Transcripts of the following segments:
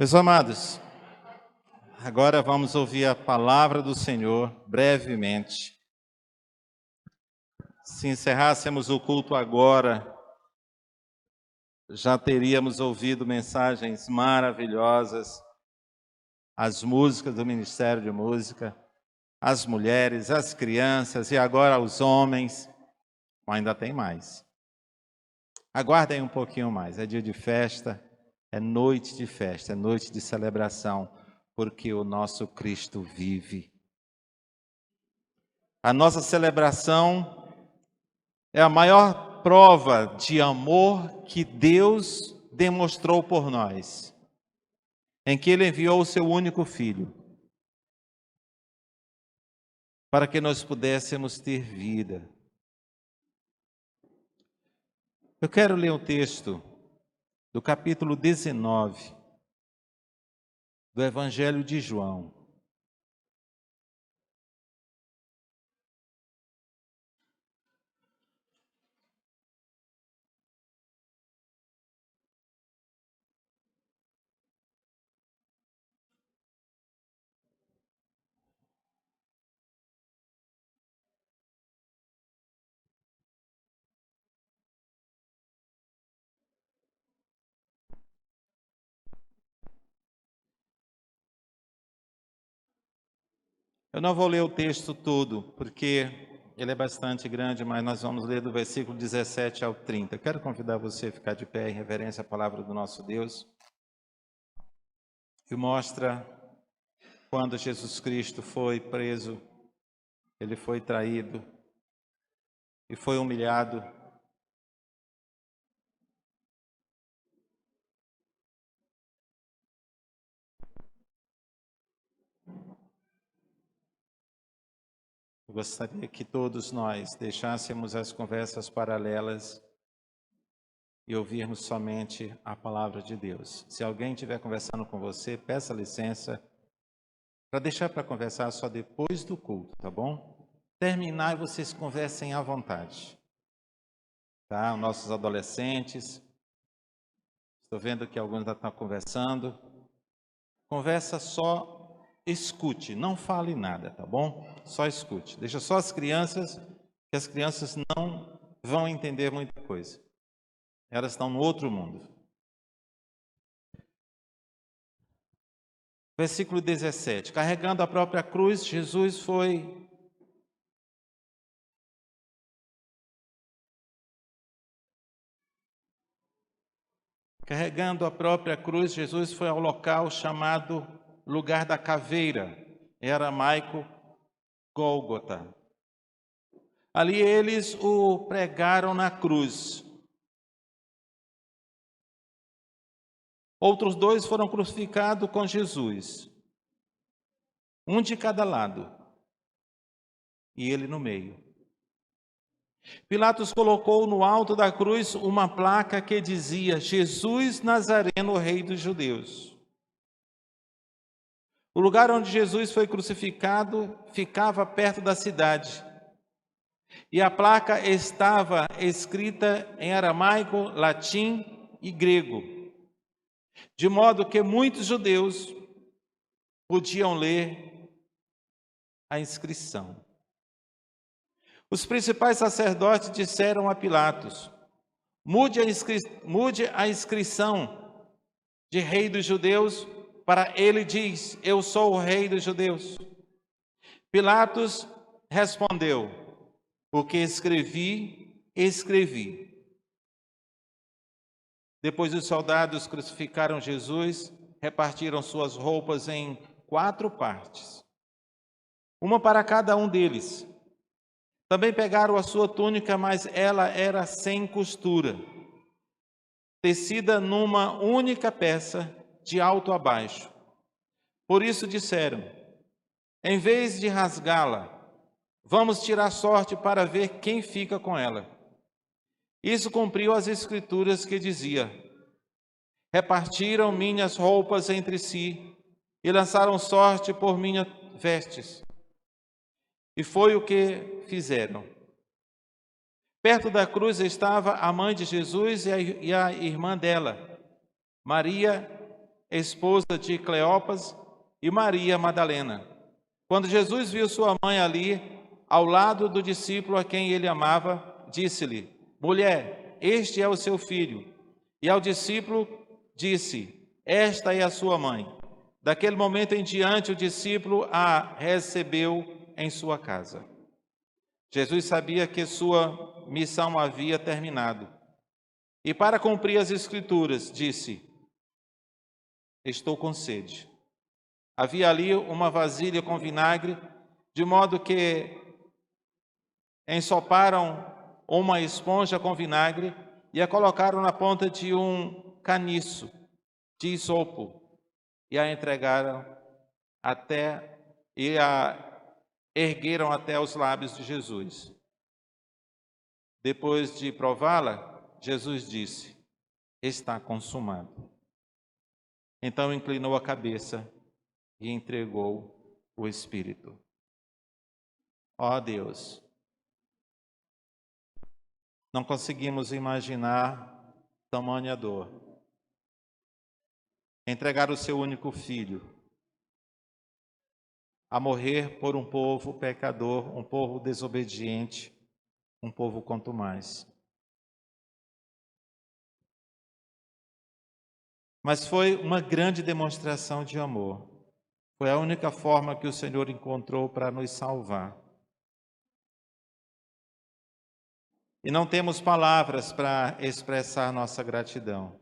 Meus amados, agora vamos ouvir a palavra do Senhor brevemente. Se encerrássemos o culto agora, já teríamos ouvido mensagens maravilhosas, as músicas do Ministério de Música, as mulheres, as crianças e agora os homens. Mas ainda tem mais. Aguardem um pouquinho mais, é dia de festa, é noite de festa, é noite de celebração, porque o nosso Cristo vive. A nossa celebração é a maior prova de amor que Deus demonstrou por nós, em que Ele enviou o seu único Filho, para que nós pudéssemos ter vida. Eu quero ler um texto do capítulo 19 do Evangelho de João. Eu não vou ler o texto todo, porque ele é bastante grande, mas nós vamos ler do versículo 17 ao 30. Quero convidar você a ficar de pé em reverência à palavra do nosso Deus, que mostra quando Jesus Cristo foi preso, ele foi traído e foi humilhado. Eu gostaria que todos nós deixássemos as conversas paralelas e ouvirmos somente a palavra de Deus. Se alguém estiver conversando com você, peça licença para deixar para conversar só depois do culto, tá bom? Terminar e vocês conversem à vontade. Tá? Os nossos adolescentes, estou vendo que alguns já estão conversando. Conversa só, escute, não fale nada, tá bom? Só escute. Deixa só as crianças, que as crianças não vão entender muita coisa. Elas estão no outro mundo. Versículo 17. Carregando a própria cruz, Jesus foi... Carregando a própria cruz, Jesus foi ao local chamado Lugar da Caveira, em aramaico, Gólgota. Ali eles o pregaram na cruz. Outros dois foram crucificados com Jesus, um de cada lado, e ele no meio. Pilatos colocou no alto da cruz uma placa que dizia: Jesus Nazareno, Rei dos Judeus. O lugar onde Jesus foi crucificado ficava perto da cidade. E a placa estava escrita em aramaico, latim e grego, de modo que muitos judeus podiam ler a inscrição. Os principais sacerdotes disseram a Pilatos: mude a inscrição de Rei dos Judeus para ele diz: eu sou o Rei dos Judeus. Pilatos respondeu: o que escrevi, escrevi. Depois os soldados crucificaram Jesus, repartiram suas roupas em 4 partes, uma para cada um deles. Também pegaram a sua túnica, mas ela era sem costura, tecida numa única peça, de alto a baixo. Por isso disseram: em vez de rasgá-la, vamos tirar sorte para ver quem fica com ela. Isso cumpriu as escrituras que dizia: repartiram minhas roupas entre si e lançaram sorte por minhas vestes. E foi o que fizeram. Perto da cruz estava a mãe de Jesus e a irmã dela, Maria esposa de Cleopas, e Maria Madalena. Quando Jesus viu sua mãe ali, ao lado do discípulo a quem ele amava, disse-lhe: Mulher, este é o seu filho. E ao discípulo disse: Esta é a sua mãe. Daquele momento em diante, o discípulo a recebeu em sua casa. Jesus sabia que sua missão havia terminado. E para cumprir as Escrituras, disse: Estou com sede. Havia ali uma vasilha com vinagre, de modo que ensoparam uma esponja com vinagre e a colocaram na ponta de um caniço de isopo e a entregaram e a ergueram até os lábios de Jesus. Depois de prová-la, Jesus disse: Está consumado. Então inclinou a cabeça e entregou o Espírito. Ó Deus, não conseguimos imaginar tamanha dor. Entregar o seu único filho a morrer por um povo pecador, um povo desobediente, um povo quanto mais. Mas foi uma grande demonstração de amor. Foi a única forma que o Senhor encontrou para nos salvar. E não temos palavras para expressar nossa gratidão.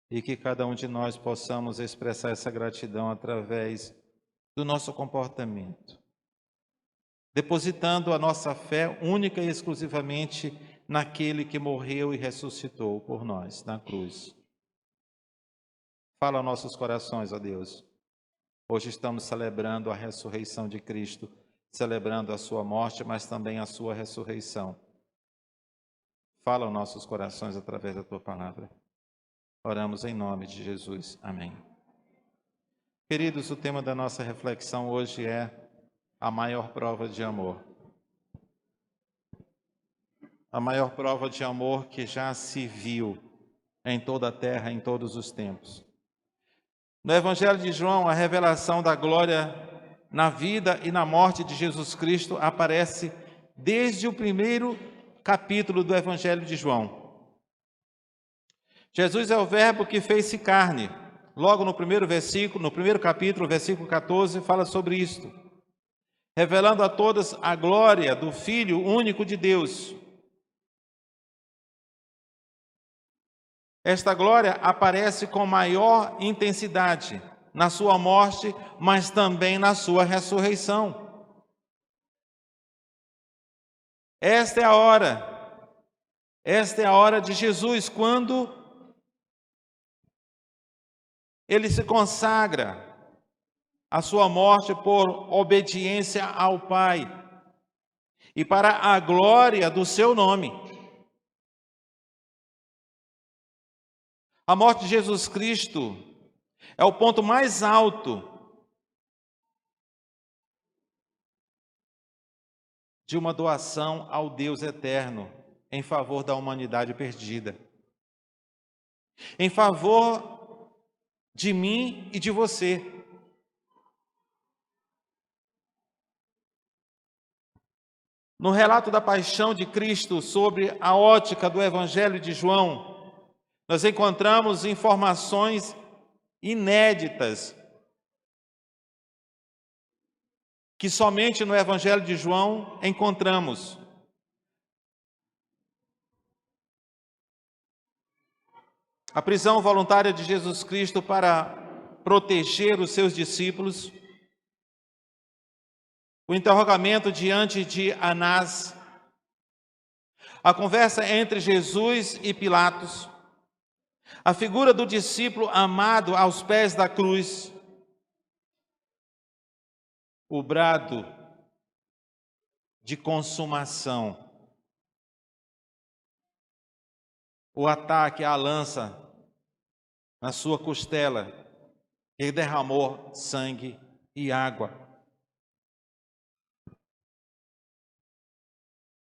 E que cada um de nós possamos expressar essa gratidão através do nosso comportamento, depositando a nossa fé única e exclusivamente naquele que morreu e ressuscitou por nós na cruz. Fala aos nossos corações, ó Deus. Hoje estamos celebrando a ressurreição de Cristo, celebrando a sua morte, mas também a sua ressurreição. Fala aos nossos corações através da tua palavra. Oramos em nome de Jesus. Amém. Queridos, o tema da nossa reflexão hoje é a maior prova de amor. A maior prova de amor que já se viu em toda a terra, em todos os tempos. No Evangelho de João, a revelação da glória na vida e na morte de Jesus Cristo aparece desde o primeiro capítulo do Evangelho de João. Jesus é o verbo que fez-se carne. Logo no primeiro versículo, no primeiro capítulo, versículo 14, fala sobre isto. Revelando a todos a glória do Filho único de Deus. Esta glória aparece com maior intensidade na sua morte, mas também na sua ressurreição. Esta é a hora de Jesus, quando ele se consagra à sua morte por obediência ao Pai e para a glória do seu nome. A morte de Jesus Cristo é o ponto mais alto de uma doação ao Deus eterno em favor da humanidade perdida. Em favor de mim e de você. No relato da paixão de Cristo, sobre a ótica do Evangelho de João, nós encontramos informações inéditas que somente no Evangelho de João encontramos. A prisão voluntária de Jesus Cristo para proteger os seus discípulos, o interrogamento diante de Anás, a conversa entre Jesus e Pilatos, a figura do discípulo amado aos pés da cruz, o brado de consumação, o ataque à lança na sua costela, ele derramou sangue e água.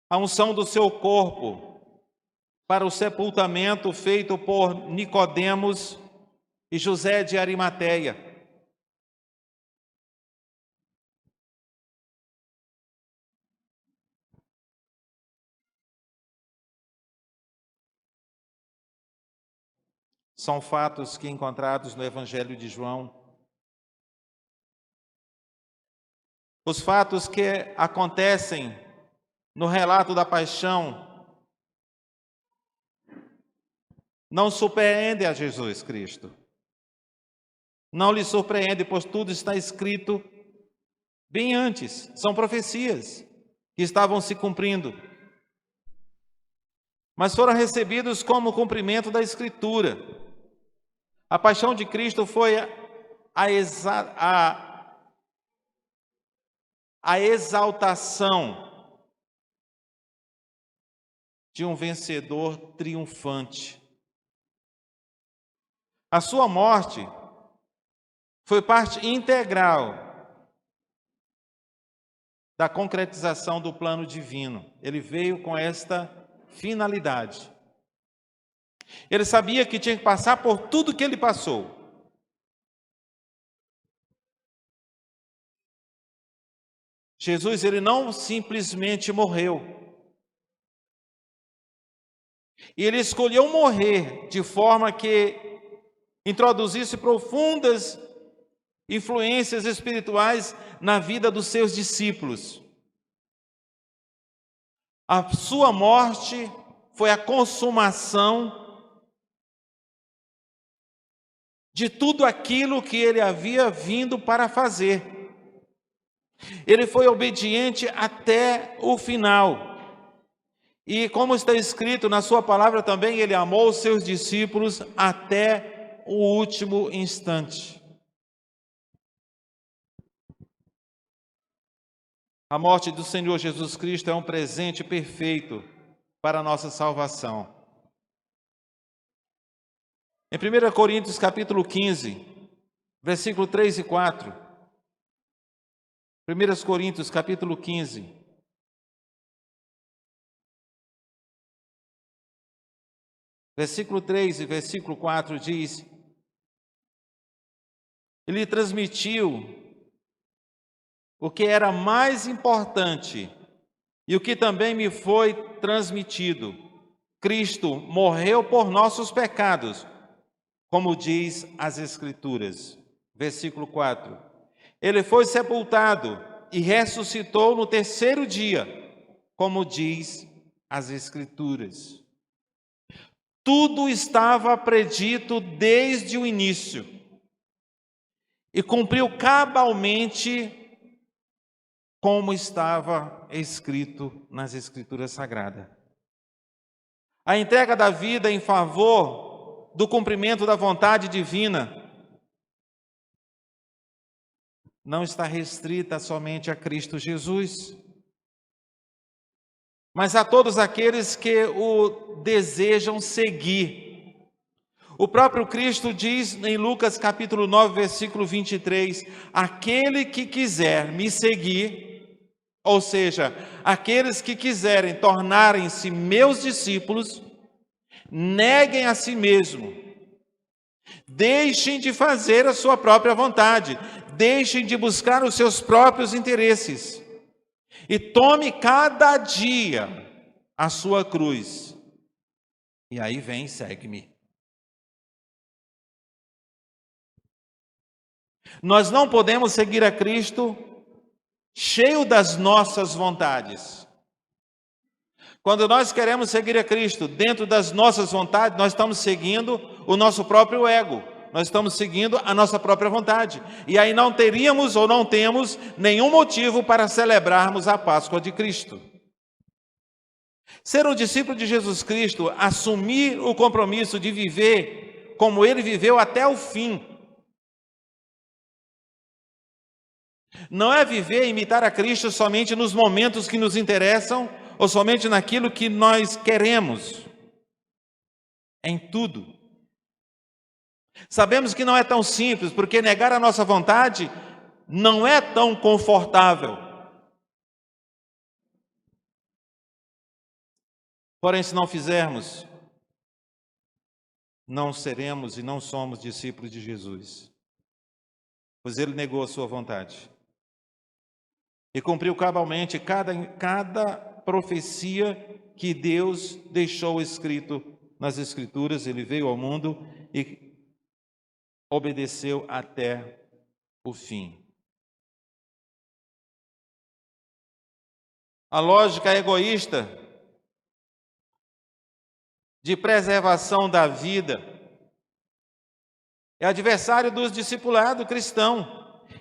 A unção do seu corpo para o sepultamento feito por Nicodemos e José de Arimateia. São fatos que encontrados no Evangelho de João. Os fatos que acontecem no relato da paixão não surpreendem a Jesus Cristo. Não lhe surpreende, pois tudo está escrito bem antes. São profecias que estavam se cumprindo, mas foram recebidos como cumprimento da Escritura. A paixão de Cristo foi a exaltação de um vencedor triunfante. A sua morte foi parte integral da concretização do plano divino. Ele veio com esta finalidade. Ele sabia que tinha que passar por tudo que ele passou. Jesus, ele não simplesmente morreu. E ele escolheu morrer de forma que introduzisse profundas influências espirituais na vida dos seus discípulos. A sua morte foi a consumação de tudo aquilo que ele havia vindo para fazer. Ele foi obediente até o final. E como está escrito na sua palavra também, ele amou os seus discípulos até o último instante. A morte do Senhor Jesus Cristo é um presente perfeito para a nossa salvação. Em 1 Coríntios capítulo 15, versículo 3 e 4. 1 Coríntios capítulo 15. Versículo 3 e versículo 4 diz: Ele transmitiu o que era mais importante e o que também me foi transmitido. Cristo morreu por nossos pecados, como diz as Escrituras. Versículo 4. Ele foi sepultado e ressuscitou no terceiro dia, como diz as Escrituras. Tudo estava predito desde o início e cumpriu cabalmente como estava escrito nas Escrituras Sagradas. A entrega da vida em favor do cumprimento da vontade divina não está restrita somente a Cristo Jesus, mas a todos aqueles que o desejam seguir. O próprio Cristo diz em Lucas capítulo 9, versículo 23, aquele que quiser me seguir, ou seja, aqueles que quiserem tornarem-se meus discípulos, neguem a si mesmo, deixem de fazer a sua própria vontade, deixem de buscar os seus próprios interesses e tome cada dia a sua cruz. E aí vem, segue-me. Nós não podemos seguir a Cristo cheio das nossas vontades. Quando nós queremos seguir a Cristo dentro das nossas vontades, nós estamos seguindo o nosso próprio ego. Nós estamos seguindo a nossa própria vontade. E aí não teríamos ou não temos nenhum motivo para celebrarmos a Páscoa de Cristo. Ser um discípulo de Jesus Cristo, assumir o compromisso de viver como Ele viveu até o fim. Não é viver e imitar a Cristo somente nos momentos que nos interessam ou somente naquilo que nós queremos. Em tudo. Sabemos que não é tão simples, porque negar a nossa vontade não é tão confortável. Porém, se não fizermos não seremos e não somos discípulos de Jesus, pois ele negou a sua vontade e cumpriu cabalmente cada profecia que Deus deixou escrito nas Escrituras. Ele veio ao mundo e obedeceu até o fim. A lógica egoísta de preservação da vida é adversário dos discipulados cristãos,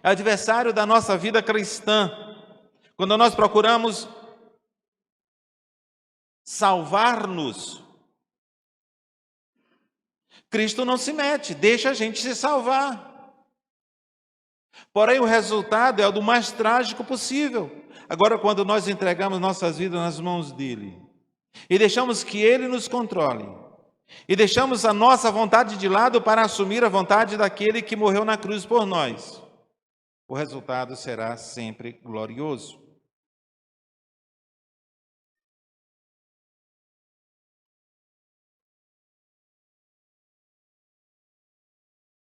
é adversário da nossa vida cristã. Quando nós procuramos salvar-nos, Cristo não se mete, deixa a gente se salvar. Porém, o resultado é o do mais trágico possível. Agora, quando nós entregamos nossas vidas nas mãos dele e deixamos que ele nos controle, e deixamos a nossa vontade de lado para assumir a vontade daquele que morreu na cruz por nós, o resultado será sempre glorioso.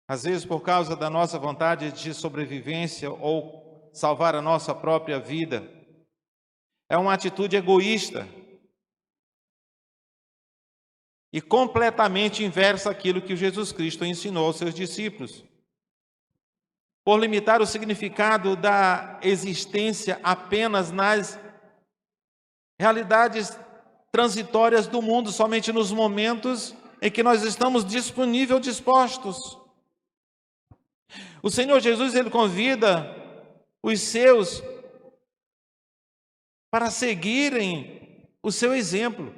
Às vezes, por causa da nossa vontade de sobrevivência ou salvar a nossa própria vida, é uma atitude egoísta e completamente inversa àquilo que Jesus Cristo ensinou aos seus discípulos. Por limitar o significado da existência apenas nas realidades transitórias do mundo, somente nos momentos em que nós estamos disponíveis, dispostos. O Senhor Jesus, ele convida os seus para seguirem o seu exemplo.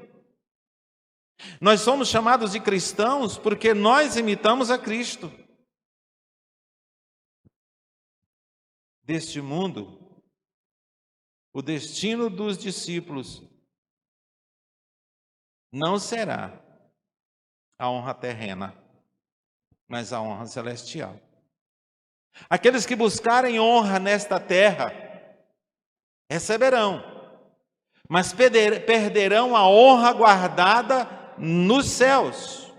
Nós somos chamados de cristãos porque nós imitamos a Cristo. Deste mundo, o destino dos discípulos não será a honra terrena, mas a honra celestial. Aqueles que buscarem honra nesta terra receberão, mas perderão a honra guardada nos céus.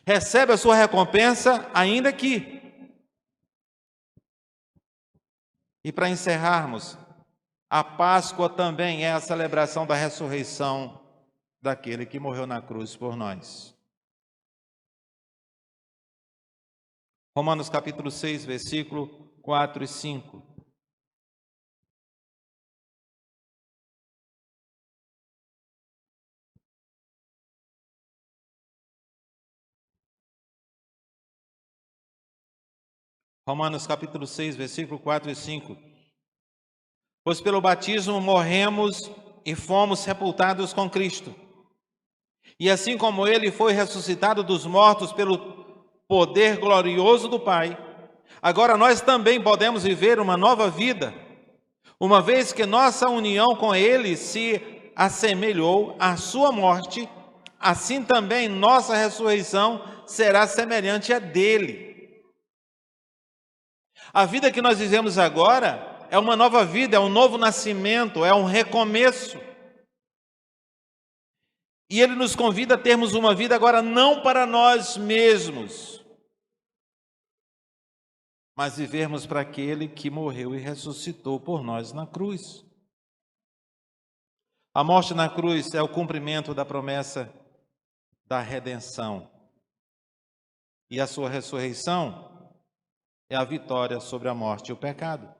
Recebe a sua recompensa ainda aqui. E para encerrarmos, a Páscoa também é a celebração da ressurreição daquele que morreu na cruz por nós. Romanos capítulo 6, versículo 4 e 5. Romanos capítulo 6, versículo 4 e 5. Pois pelo batismo morremos e fomos sepultados com Cristo. E assim como ele foi ressuscitado dos mortos pelo poder glorioso do Pai, agora nós também podemos viver uma nova vida, uma vez que nossa união com ele se assemelhou à sua morte, assim também nossa ressurreição será semelhante à dele. A vida que nós vivemos agora é uma nova vida, é um novo nascimento, é um recomeço. E ele nos convida a termos uma vida agora não para nós mesmos, mas vivermos para aquele que morreu e ressuscitou por nós na cruz. A morte na cruz é o cumprimento da promessa da redenção. E a sua ressurreição é a vitória sobre a morte e o pecado.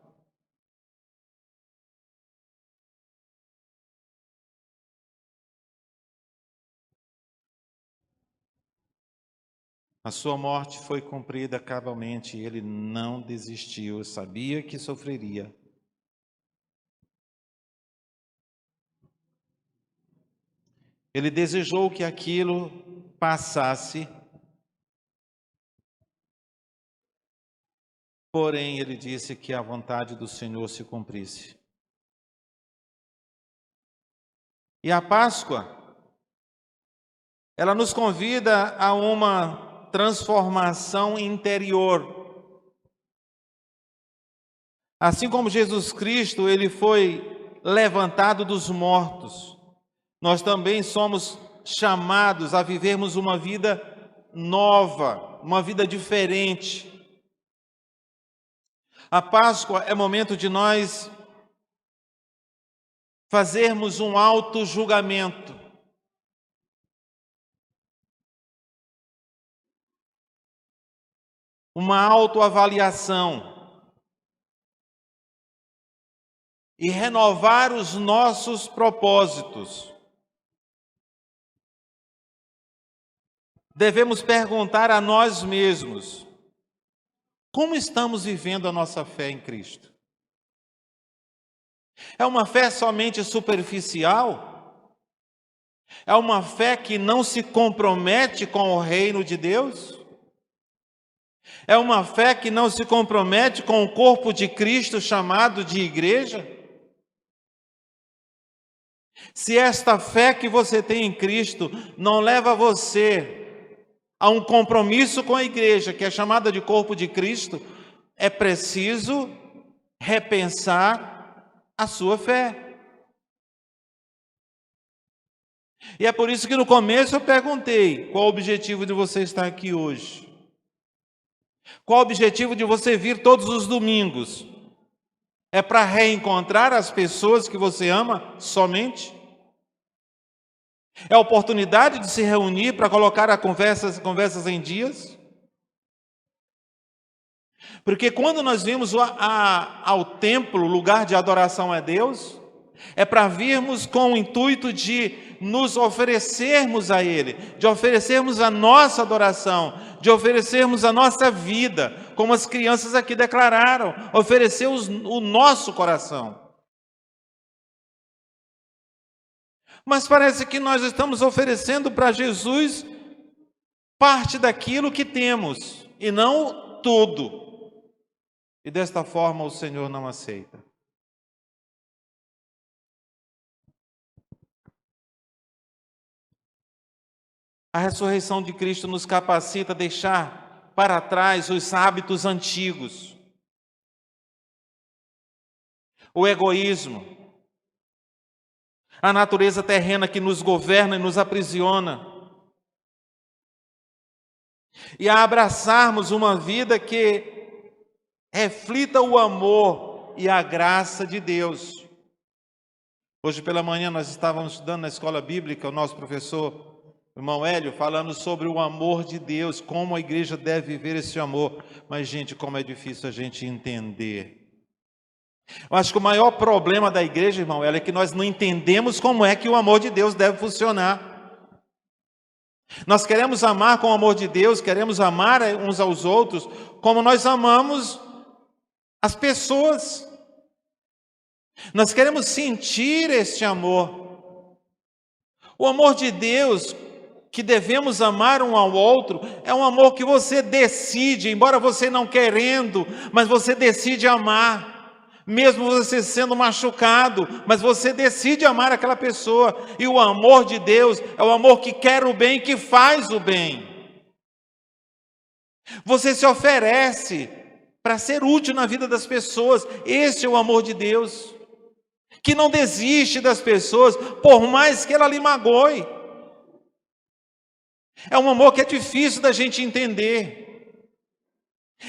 A sua morte foi cumprida cabalmente e ele não desistiu, sabia que sofreria. Ele desejou que aquilo passasse, porém ele disse que a vontade do Senhor se cumprisse. E a Páscoa, ela nos convida a uma transformação interior. Assim como Jesus Cristo, ele foi levantado dos mortos, nós também somos chamados a vivermos uma vida nova, uma vida diferente. A Páscoa é momento de nós fazermos um auto-julgamento. Uma autoavaliação. E renovar os nossos propósitos. Devemos perguntar a nós mesmos: como estamos vivendo a nossa fé em Cristo? É uma fé somente superficial? É uma fé que não se compromete com o reino de Deus? É uma fé que não se compromete com o corpo de Cristo chamado de igreja? Se esta fé que você tem em Cristo não leva você a um compromisso com a igreja, que é chamada de corpo de Cristo, é preciso repensar a sua fé. E é por isso que no começo eu perguntei: qual o objetivo de você estar aqui hoje? Qual o objetivo de você vir todos os domingos? É para reencontrar as pessoas que você ama somente? É a oportunidade de se reunir para colocar as conversas em dias? Porque quando nós vimos ao templo, lugar de adoração a Deus, é para virmos com o intuito de nos oferecermos a Ele, de oferecermos a nossa adoração, de oferecermos a nossa vida, como as crianças aqui declararam, oferecer o nosso coração. Mas parece que nós estamos oferecendo para Jesus parte daquilo que temos, e não tudo. E desta forma o Senhor não aceita. A ressurreição de Cristo nos capacita a deixar para trás os hábitos antigos. O egoísmo, a natureza terrena que nos governa e nos aprisiona. E a abraçarmos uma vida que reflita o amor e a graça de Deus. Hoje pela manhã nós estávamos estudando na escola bíblica, o nosso professor, o irmão Hélio, falando sobre o amor de Deus, como a igreja deve viver esse amor. Mas, gente, como é difícil a gente entender. Eu acho que o maior problema da igreja, irmão Hélio, é que nós não entendemos como é que o amor de Deus deve funcionar. Nós queremos amar com o amor de Deus, queremos amar uns aos outros, como nós amamos as pessoas. Nós queremos sentir este amor. O amor de Deus, que devemos amar um ao outro, é um amor que você decide, embora você não querendo, mas você decide amar. Mesmo você sendo machucado, mas você decide amar aquela pessoa. E o amor de Deus é o amor que quer o bem, que faz o bem. Você se oferece para ser útil na vida das pessoas. Esse é o amor de Deus, que não desiste das pessoas, por mais que ela lhe magoe. É um amor que é difícil da gente entender.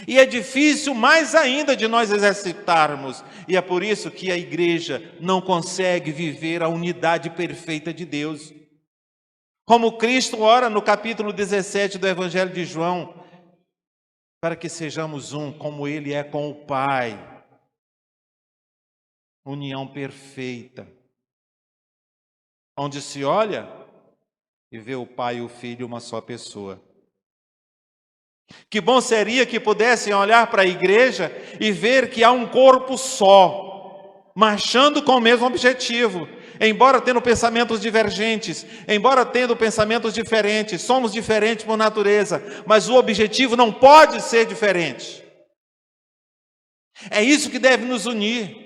E é difícil mais ainda de nós exercitarmos. E é por isso que a igreja não consegue viver a unidade perfeita de Deus. Como Cristo ora no capítulo 17 do Evangelho de João, para que sejamos um, como Ele é com o Pai. União perfeita. Onde se olha e vê o Pai e o Filho uma só pessoa. Que bom seria que pudessem olhar para a igreja e ver que há um corpo só, marchando com o mesmo objetivo, embora tendo pensamentos divergentes, embora tendo pensamentos diferentes, somos diferentes por natureza, mas o objetivo não pode ser diferente. É isso que deve nos unir.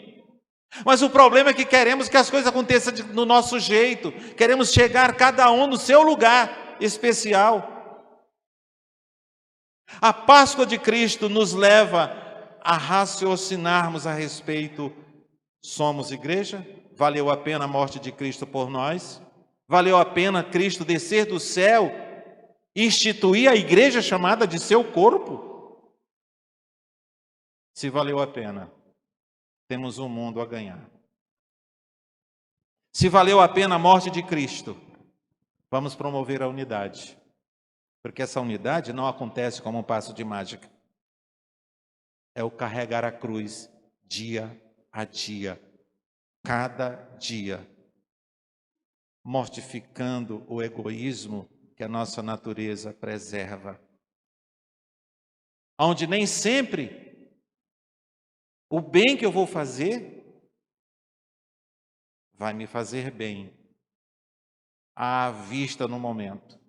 Mas o problema é que queremos que as coisas aconteçam do nosso jeito, queremos chegar cada um no seu lugar especial. A Páscoa de Cristo nos leva a raciocinarmos a respeito: somos igreja? Valeu a pena a morte de Cristo por nós? Valeu a pena Cristo descer do céu instituir a igreja chamada de seu corpo? Se valeu a pena, temos um mundo a ganhar. Se valeu a pena a morte de Cristo, vamos promover a unidade. Porque essa unidade não acontece como um passo de mágica. É o carregar a cruz dia a dia, cada dia, mortificando o egoísmo que a nossa natureza preserva. Onde nem sempre o bem que eu vou fazer vai me fazer bem à vista no momento,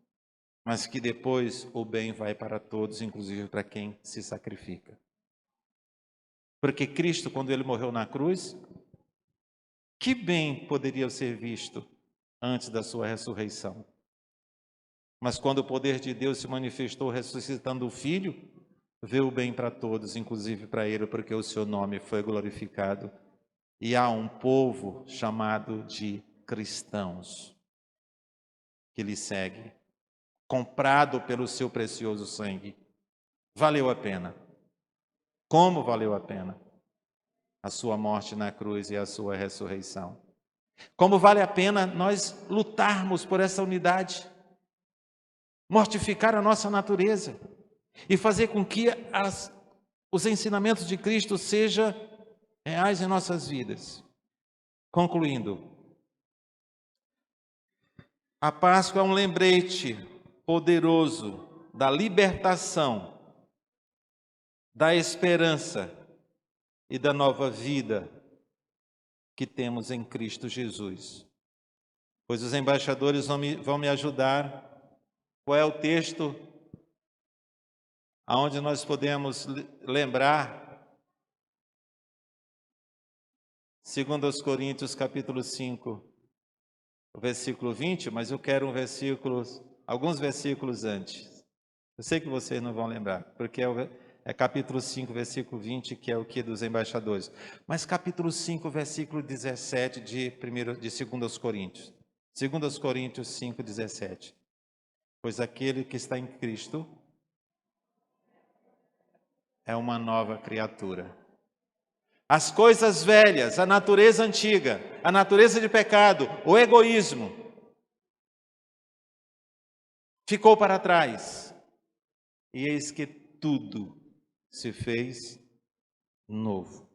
mas que depois o bem vai para todos, inclusive para quem se sacrifica. Porque Cristo, quando ele morreu na cruz, que bem poderia ser visto antes da sua ressurreição? Mas quando o poder de Deus se manifestou ressuscitando o Filho, veio o bem para todos, inclusive para ele, porque o seu nome foi glorificado. E há um povo chamado de cristãos que lhe segue, comprado pelo seu precioso sangue. Valeu a pena. Como valeu a pena a sua morte na cruz e a sua ressurreição? Como vale a pena nós lutarmos por essa unidade, mortificar a nossa natureza e fazer com que os ensinamentos de Cristo sejam reais em nossas vidas. Concluindo, a Páscoa é um lembrete poderoso da libertação, da esperança e da nova vida que temos em Cristo Jesus. Pois os embaixadores vão me ajudar. Qual é o texto aonde nós podemos lembrar? 2 Coríntios capítulo 5, o versículo 20, mas eu quero alguns versículos antes. Eu sei que vocês não vão lembrar, porque é capítulo 5, versículo 20, que é o que dos embaixadores. Mas capítulo 5, versículo 17 de 2 Coríntios. 2 Coríntios 5, 17. Pois aquele que está em Cristo é uma nova criatura. As coisas velhas, a natureza antiga, a natureza de pecado, o egoísmo, ficou para trás. E eis que tudo se fez novo.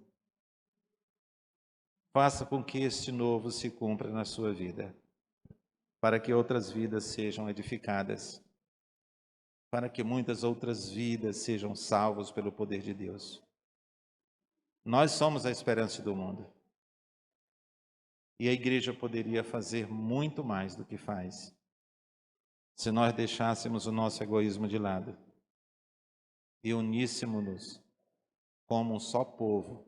Faça com que este novo se cumpra na sua vida, para que outras vidas sejam edificadas, para que muitas outras vidas sejam salvas pelo poder de Deus. Nós somos a esperança do mundo. E a igreja poderia fazer muito mais do que faz, se nós deixássemos o nosso egoísmo de lado e uníssemos-nos como um só povo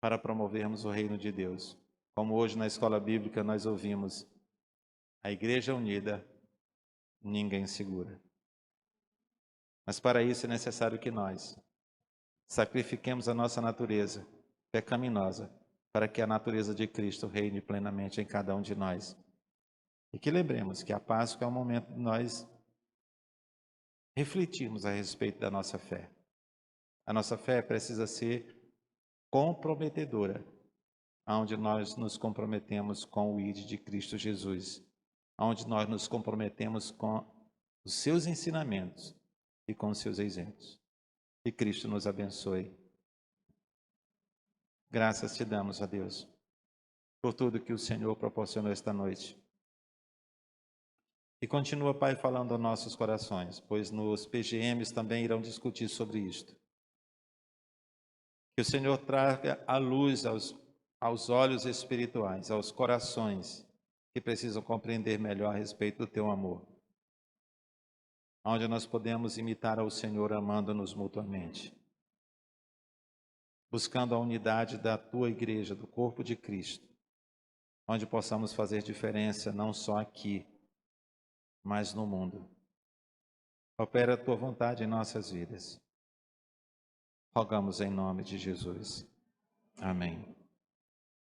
para promovermos o reino de Deus. Como hoje na escola bíblica nós ouvimos, a igreja unida, ninguém segura. Mas para isso é necessário que nós sacrifiquemos a nossa natureza pecaminosa, para que a natureza de Cristo reine plenamente em cada um de nós. E que lembremos que a Páscoa é um momento de nós refletirmos a respeito da nossa fé. A nossa fé precisa ser comprometedora, onde nós nos comprometemos com o ID de Cristo Jesus, onde nós nos comprometemos com os seus ensinamentos e com os seus exemplos. Que Cristo nos abençoe. Graças te damos, ó Deus, por tudo que o Senhor proporcionou esta noite. E continua, Pai, falando aos nossos corações, pois nos PGMs também irão discutir sobre isto. Que o Senhor traga a luz aos olhos espirituais, aos corações que precisam compreender melhor a respeito do teu amor. Onde nós podemos imitar ao Senhor amando-nos mutuamente. Buscando a unidade da tua igreja, do corpo de Cristo. Onde possamos fazer diferença não só aqui, mas no mundo. Opera a tua vontade em nossas vidas. Rogamos em nome de Jesus. Amém.